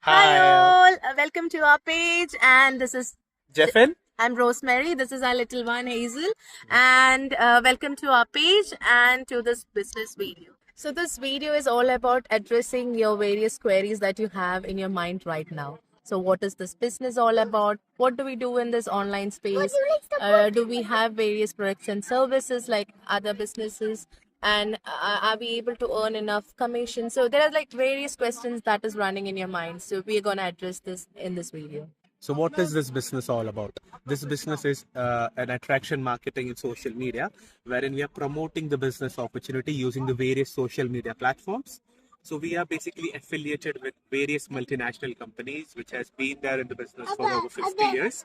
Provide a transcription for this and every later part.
Hi Hi, all, welcome to our page, and this is Jeffin. I'm Rosemary. This is our little one Hazel, and welcome to our page and to this business video. So this video is all about addressing your various queries that you have in your mind right now. So what is this business all about? What do we do in this online space? Do we have various products and services like other businesses? And are we able to earn enough commission? So there are like various questions that is running in your mind. So we are going to address this in this video. So, what is this business all about? This business is an attraction marketing in social media, wherein we are promoting the business opportunity using the various social media platforms. So, we are basically affiliated with various multinational companies, which has been there in the business for over 50 years.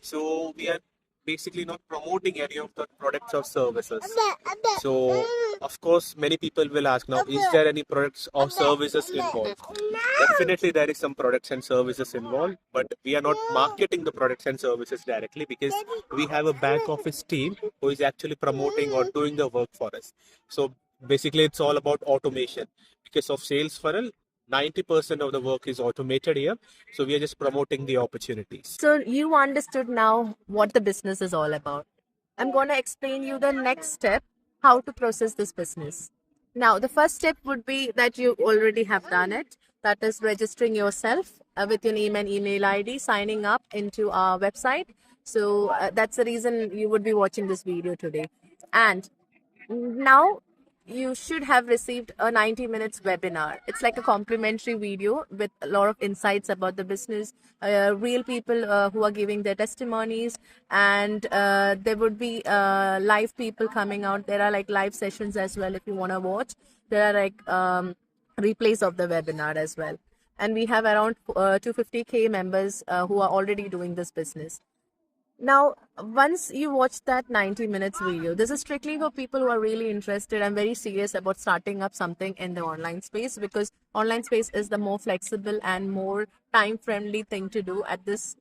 So, we are basically not promoting any of the products or services. So, of course, many people will ask now, is there any products or services involved? Definitely, there is some products and services involved, but we are not marketing the products and services directly because we have a back office team who is actually promoting or doing the work for us. So, basically, it's all about automation because of sales funnel. 90% of the work is automated here, so we are just promoting the opportunities. So you understood now what the business is all about. I'm going to explain you the next step, how to process this business. Now, the first step would be that you already have done it. That is registering yourself with your name and email ID, signing up into our website. So that's the reason you would be watching this video today. And now you should have received a 90 minutes webinar. It's like a complimentary video with a lot of insights about the business, real people who are giving their testimonies, and there would be live people coming out. There are like live sessions as well if you want to watch. There are like replays of the webinar as well. And we have around 250K members who are already doing this business. Now, once you watch that 90 minutes video, this is strictly for people who are really interested and very serious about starting up something in the online space, because online space is the more flexible and more time friendly thing to do at this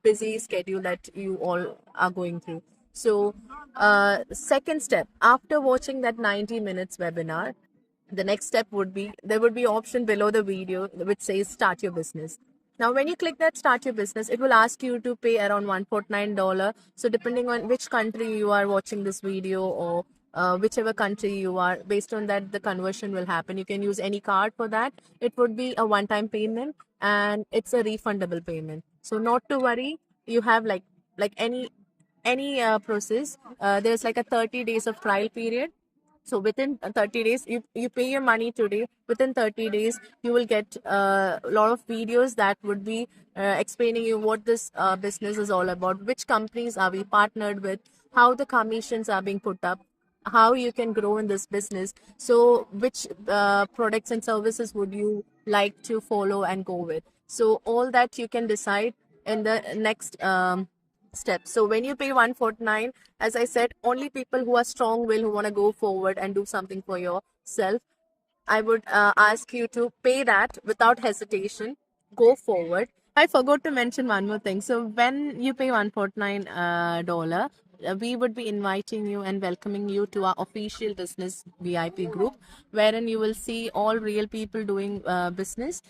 busy schedule that you all are going through. So, second step, after watching that 90 minutes webinar, the next step would be there would be option below the video which says start your business. Now when you click that start your business, it will ask you to pay around $149. So depending on which country you are watching this video, or whichever country you are, based on that the conversion will happen. You can use any card for that. It would be a one time payment, and it's a refundable payment. So not to worry, you have like any process. There's like a 30 days of trial period. So within 30 days, you pay your money today. Within 30 days, you will get a lot of videos that would be explaining you what this business is all about, which companies are we partnered with, how the commissions are being put up, how you can grow in this business. So which products and services would you like to follow and go with. So all that you can decide in the next step. So when you pay 149, as I said, only people who are strong will, who want to go forward and do something for yourself, I would ask you to pay that without hesitation. Go forward. I forgot to mention one more thing. So when you pay $149 dollar, we would be inviting you and welcoming you to our official business VIP group, wherein you will see all real people doing business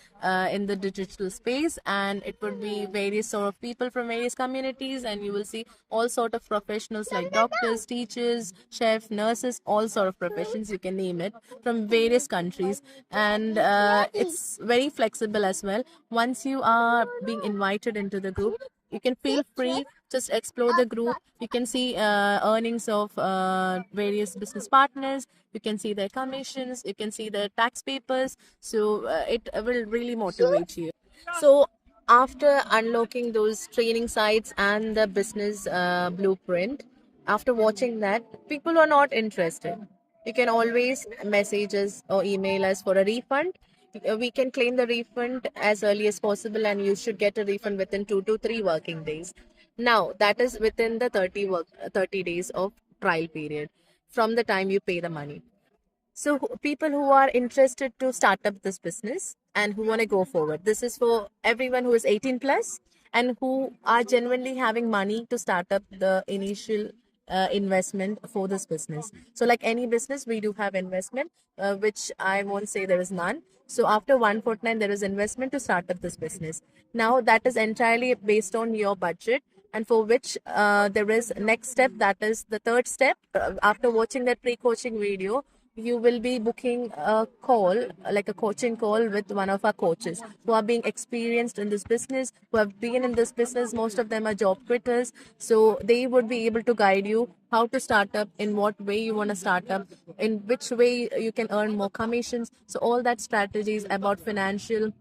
in the digital space, and it would be various sort of people from various communities, and you will see all sort of professionals like doctors, teachers, chef, nurses, all sort of professions, you can name it, from various countries. And it's very flexible as well. Once you are being invited into the group, you can feel free, just explore the group. You can see earnings of various business partners. You can see their commissions, you can see their tax papers. So it will really motivate you. So after unlocking those training sites and the business blueprint, after watching that, people who are not interested, you can always message us or email us for a refund. We can claim the refund as early as possible, and you should get a refund within 2 to 3 working days. Now that is within the 30 days of trial period from the time you pay the money. So people who are interested to start up this business and who want to go forward, this is for everyone who is 18 plus and who are genuinely having money to start up the initial investment for this business. So, like any business, we do have investment, which I won't say there is none. So, after one fortnight, there is investment to start up this business. Now, that is entirely based on your budget, and for which there is next step, that is the third step. After watching that pre-coaching video, you will be booking a call, like a coaching call with one of our coaches who are being experienced in this business, who have been in this business. Most of them are job quitters. So they would be able to guide you how to start up, in what way you want to start up, in which way you can earn more commissions. So all that strategies about financial,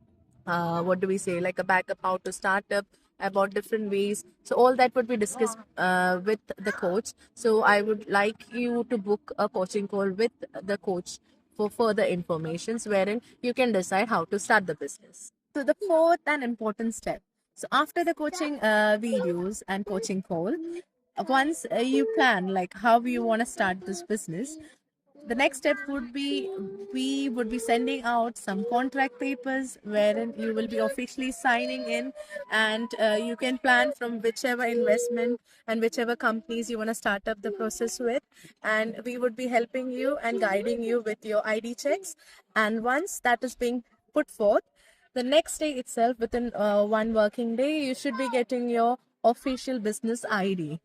what do we say, like a backup, how to start up, about different ways. So all that would be discussed with the coach. So I would like you to book a coaching call with the coach for further informations, wherein you can decide how to start the business. So the fourth and important step. So after the coaching videos and coaching call, once you plan like how you want to start this business, the next step would be, we would be sending out some contract papers wherein you will be officially signing in, and you can plan from whichever investment and whichever companies you want to start up the process with, and we would be helping you and guiding you with your ID checks. And once that is being put forth, the next day itself, within one working day, you should be getting your official business ID.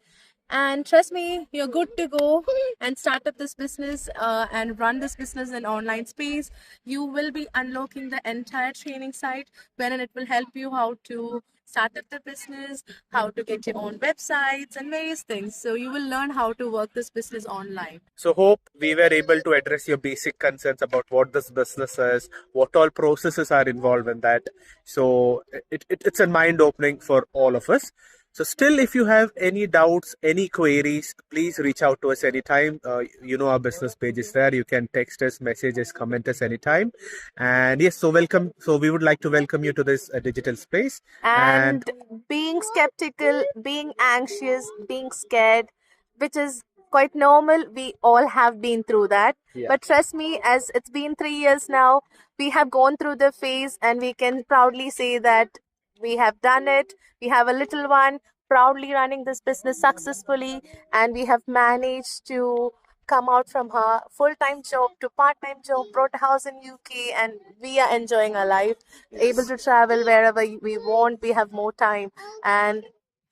And trust me, you're good to go and start up this business and run this business in online space. You will be unlocking the entire training site, wherein it will help you how to start up the business, how to get your own websites and various things. So you will learn how to work this business online. So hope we were able to address your basic concerns about what this business is, what all processes are involved in that. So it's a mind opening for all of us. So still, if you have any doubts, any queries, please reach out to us anytime. Our business page is there. You can text us, message us, comment us anytime. And yes, so welcome. So we would like to welcome you to this digital space. And being skeptical, being anxious, being scared, which is quite normal. We all have been through that. Yeah. But trust me, as it's been 3 years now, we have gone through the phase, and we can proudly say that we have done it. We have a little one proudly running this business successfully, and we have managed to come out from her full-time job to part-time job, brought a house in UK, and we are enjoying our life, able to travel wherever we want. We have more time, and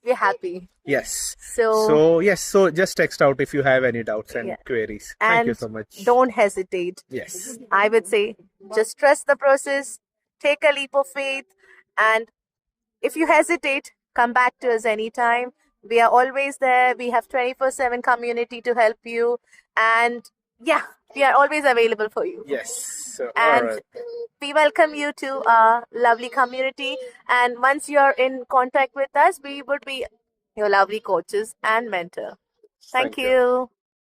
we're happy. Yes. So yes. So just text out if you have any doubts and Yeah. queries. Thank you and so much. don't hesitate. Yes. I would say just trust the process, take a leap of faith, and if you hesitate, come back to us anytime. We are always there. We have 24/7 community to help you, and yeah, we are always available for you. Yes. So, all And right. we welcome you to our lovely community. And once you're in contact with us, we would be your lovely coaches and mentor. Thank Thank you. you.